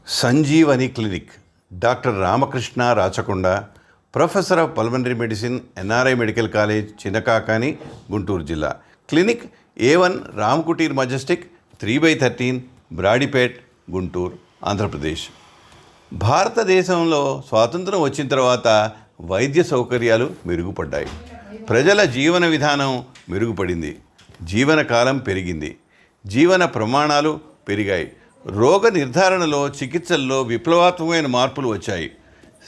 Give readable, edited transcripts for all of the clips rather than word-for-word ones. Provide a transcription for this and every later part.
Sanjeevani clinic doctor Ramakrishna Rachakonda, professor of pulmonary medicine, NRI medical college, Chinnakakani, Guntur జిల్లా. Clinic A1 Ramkutir majestic, 3/13, Brodipet, Guntur, Andhra Pradesh. భారతదేశంలో స్వాతంత్రం వచ్చిన తర్వాత వైద్య సౌకర్యాలు మెరుగుపడ్డాయి. ప్రజల జీవన విధానం మెరుగుపడింది. జీవనకాలం పెరిగింది. జీవన ప్రమాణాలు పెరిగాయి. రోగ నిర్ధారణలో, చికిత్సల్లో విప్లవాత్మకమైన మార్పులు వచ్చాయి.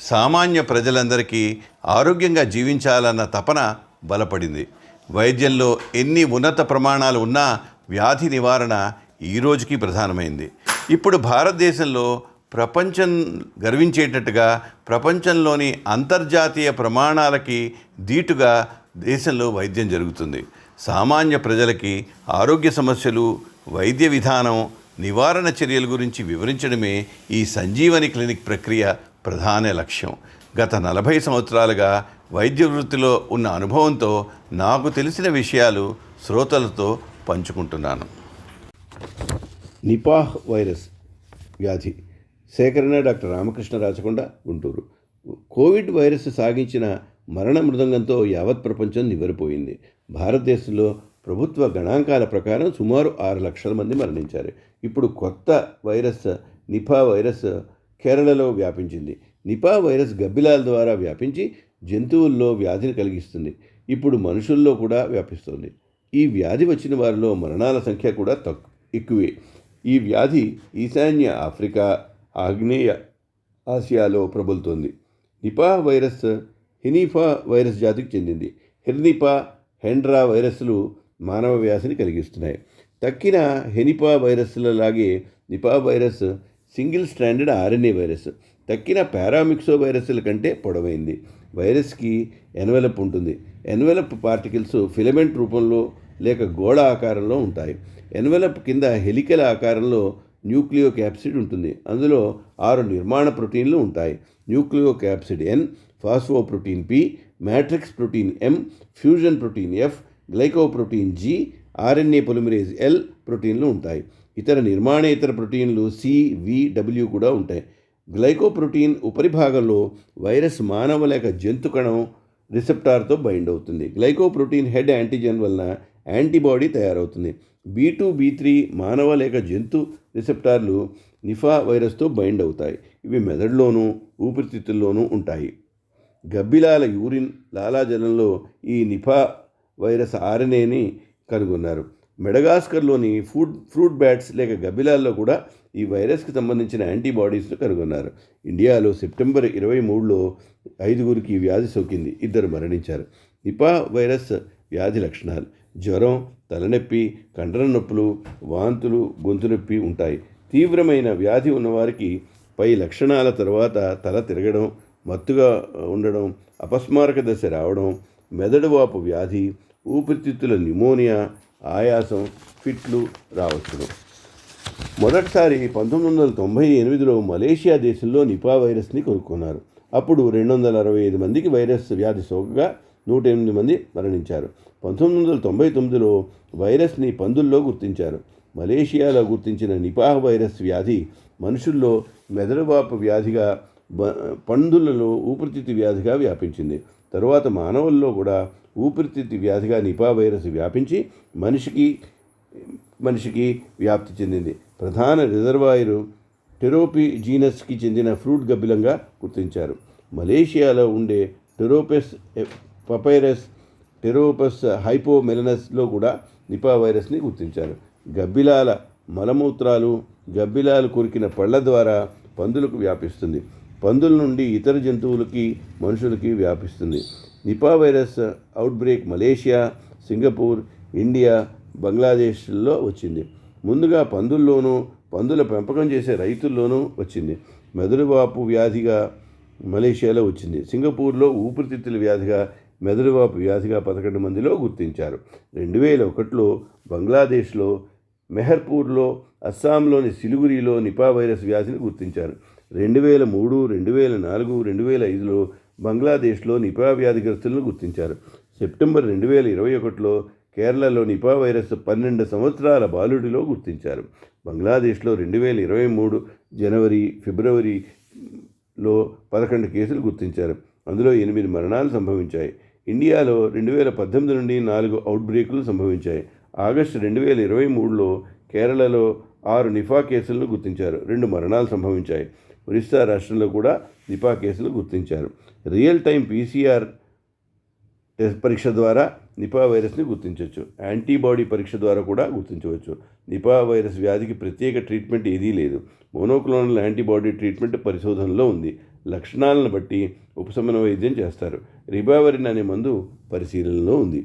సామాన్య ప్రజలందరికీ ఆరోగ్యంగా జీవించాలన్న తపన బలపడింది. వైద్యంలో ఎన్ని ఉన్నత ప్రమాణాలు ఉన్నా వ్యాధి నివారణ ఈ రోజుకి ప్రధానమైంది. ఇప్పుడు భారతదేశంలో ప్రపంచం గర్వించేటట్టుగా ప్రపంచంలోని అంతర్జాతీయ ప్రమాణాలకి ధీటుగా దేశంలో వైద్యం జరుగుతుంది. సామాన్య ప్రజలకి ఆరోగ్య సమస్యలు, వైద్య విధానం, నివారణ చర్యల గురించి వివరించడమే ఈ సంజీవని క్లినిక్ ప్రక్రియ ప్రధాన లక్ష్యం. గత 40 సంవత్సరాలుగా వైద్య వృత్తిలో ఉన్న అనుభవంతో నాకు తెలిసిన విషయాలు శ్రోతలతో పంచుకుంటున్నాను. నిపాహ్ వైరస్ వ్యాధి సేకరణ doctor Ramakrishna Rachakonda, Guntur. Covid virus సాగించిన మరణ మృదంగంతో యావత్ ప్రపంచం నివ్వెరపోయింది. భారతదేశంలో ప్రభుత్వ గణాంకాల ప్రకారం సుమారు 6 లక్షల మంది మరణించారు. ఇప్పుడు కొత్త వైరస్ నిపా వైరస్ కేరళలో వ్యాపించింది. నిపా వైరస్ గబ్బిలాల ద్వారా వ్యాపించి జంతువుల్లో వ్యాధిని కలిగిస్తుంది. ఇప్పుడు మనుషుల్లో కూడా వ్యాపిస్తుంది. ఈ వ్యాధి వచ్చిన వారిలో మరణాల సంఖ్య కూడా ఎక్కువే. ఈ వ్యాధి ఈశాన్య ఆఫ్రికా, ఆగ్నేయ ఆసియాలో ప్రబలుతోంది. నిపా వైరస్ హెనిపా వైరస్ జాతికి చెందింది. హెర్నిపా, హెండ్రా వైరస్లు మానవ వ్యాధిని కలిగిస్తున్నాయి. తక్కిన హెనిపా వైరస్లలాగే Nipah virus single stranded RNA virus. తక్కిన పారామిక్సో వైరస్ల కంటే పొడవైంది. వైరస్కి ఎన్వెలప్ ఉంటుంది. ఎన్వెలప్ పార్టికల్స్ ఫిలమెంట్ రూపంలో లేక గోళ ఆకారంలో ఉంటాయి. ఎన్వెలప్ కింద హెలికల్ ఆకారంలో న్యూక్లియో క్యాప్సిడ్ ఉంటుంది. అందులో 6 నిర్మాణ ప్రోటీన్లు ఉంటాయి. Nucleo capsid N, ఫాస్ఫోప్రోటీన్ P, matrix protein M, fusion protein F, glycoprotein G, RNA polymerase L ప్రోటీన్లు ఉంటాయి. ఇతర నిర్మాణేతర ప్రోటీన్లు C, V, W కూడా ఉంటాయి. గ్లైకోప్రోటీన్ ఉపరిభాగంలో వైరస్ మానవ లేక జంతు కణం రిసెప్టార్తో బైండ్ అవుతుంది. గ్లైకోప్రోటీన్ హెడ్ యాంటీజెన్ వలన యాంటీబాడీ తయారవుతుంది. B2, B3 మానవ లేక జంతు రిసెప్టార్లు నిపా వైరస్తో బైండ్ అవుతాయి. ఇవి మెదడులోనూ ఊపిరితిత్తుల్లోనూ ఉంటాయి. గబ్బిలాల యూరిన్, లాలాజలంలో ఈ నిపా వైరస్ RNAని కనుగొన్నారు. మెడగాస్కర్లోని ఫ్రూట్ బ్యాట్స్ లేక గబ్బిలాల్లో కూడా ఈ వైరస్కి సంబంధించిన యాంటీబాడీస్ను కనుగొన్నారు. ఇండియాలో సెప్టెంబర్ 23లో 5గురికి వ్యాధి సోకింది. 2 మరణించారు. నిపా వైరస్ వ్యాధి లక్షణాలు: జ్వరం, తలనొప్పి, కండర నొప్పులు, వాంతులు, గొంతు నొప్పి ఉంటాయి. తీవ్రమైన వ్యాధి ఉన్నవారికి పై లక్షణాల తర్వాత తల తిరగడం, మత్తుగా ఉండడం, అపస్మారక దశ రావడం, మెదడు వాపు వ్యాధి, ఊపిరితిత్తుల న్యూమోనియా, ఆయాసం, ఫిట్లు రావచ్చును. మొదటిసారి 1998లో మలేషియా దేశంలో నిపా వైరస్ని కనుక్కున్నారు. అప్పుడు 265 మందికి వైరస్ వ్యాధి సోకగా 108 మంది మరణించారు. 1999లో వైరస్ని పందుల్లో గుర్తించారు. మలేషియాలో గుర్తించిన నిపా వైరస్ వ్యాధి మనుషుల్లో మెదడువాపు వ్యాధిగా, పందులలో ఊపిరితిత్తు వ్యాధిగా వ్యాపించింది. తరువాత మానవుల్లో కూడా ఊపిరితిత్తు వ్యాధిగా నిపా వైరస్ వ్యాపించి మనిషికి వ్యాప్తి చెందింది. ప్రధాన రిజర్వాయరు టెరోపీ జీనస్కి చెందిన ఫ్రూట్ గబ్బిలంగా గుర్తించారు. మలేషియాలో ఉండే టెరోపెస్ పపైరస్, టెరోపస్ హైపోమెలనస్లో కూడా నిపా వైరస్ని గుర్తించారు. గబ్బిలాల మలమూత్రాలు, గబ్బిలాలు కొరికిన పళ్ళ ద్వారా పందులకు వ్యాపిస్తుంది. పందుల నుండి ఇతర జంతువులకి, మనుషులకి వ్యాపిస్తుంది. Nipah virus outbreak Malaysia, Singapore, India, బంగ్లాదేశ్లో వచ్చింది. ముందుగా పందుల్లోనూ, పందుల పెంపకం చేసే రైతుల్లోనూ వచ్చింది. మెదడువాపు వ్యాధిగా మలేషియాలో వచ్చింది. సింగపూర్లో ఊపిరితిత్తుల వ్యాధిగా, మెదడువాపు వ్యాధిగా 11 మందిలో గుర్తించారు. 2001లో బంగ్లాదేశ్లో మెహర్పూర్లో, అస్సాంలోని సిలిగురిలో నిపా వైరస్ వ్యాధిని గుర్తించారు. 2003, 2004, 2005లో బంగ్లాదేశ్లో నిపా వ్యాధిగ్రస్తులను గుర్తించారు. సెప్టెంబర్ 2021లో కేరళలో నిపా వైరస్ 12 సంవత్సరాల బాలుడిలో గుర్తించారు. బంగ్లాదేశ్లో 2023 జనవరి ఫిబ్రవరిలో 11 కేసులు గుర్తించారు. అందులో 8 మరణాలు సంభవించాయి. ఇండియాలో 2018 నుండి 4 అవుట్బ్రేకులు సంభవించాయి. ఆగస్టు 2023లో కేరళలో 6 నిపా కేసులను గుర్తించారు. 2 మరణాలు సంభవించాయి. ఒరిస్సా రాష్ట్రంలో కూడా నిపా కేసులు గుర్తించారు. రియల్ టైం PCR టెస్ట్ పరీక్ష ద్వారా నిపా వైరస్ని గుర్తించవచ్చు. యాంటీబాడీ పరీక్ష ద్వారా కూడా గుర్తించవచ్చు. నిపా వైరస్ వ్యాధికి ప్రత్యేక ట్రీట్మెంట్ ఏదీ లేదు. మోనోక్లోనల్ యాంటీబాడీ ట్రీట్మెంట్ పరిశోధనలో ఉంది. లక్షణాలను బట్టి ఉపశమన వైద్యం చేస్తారు. రిబావిరిన్ అనే మందు పరిశీలనలో ఉంది.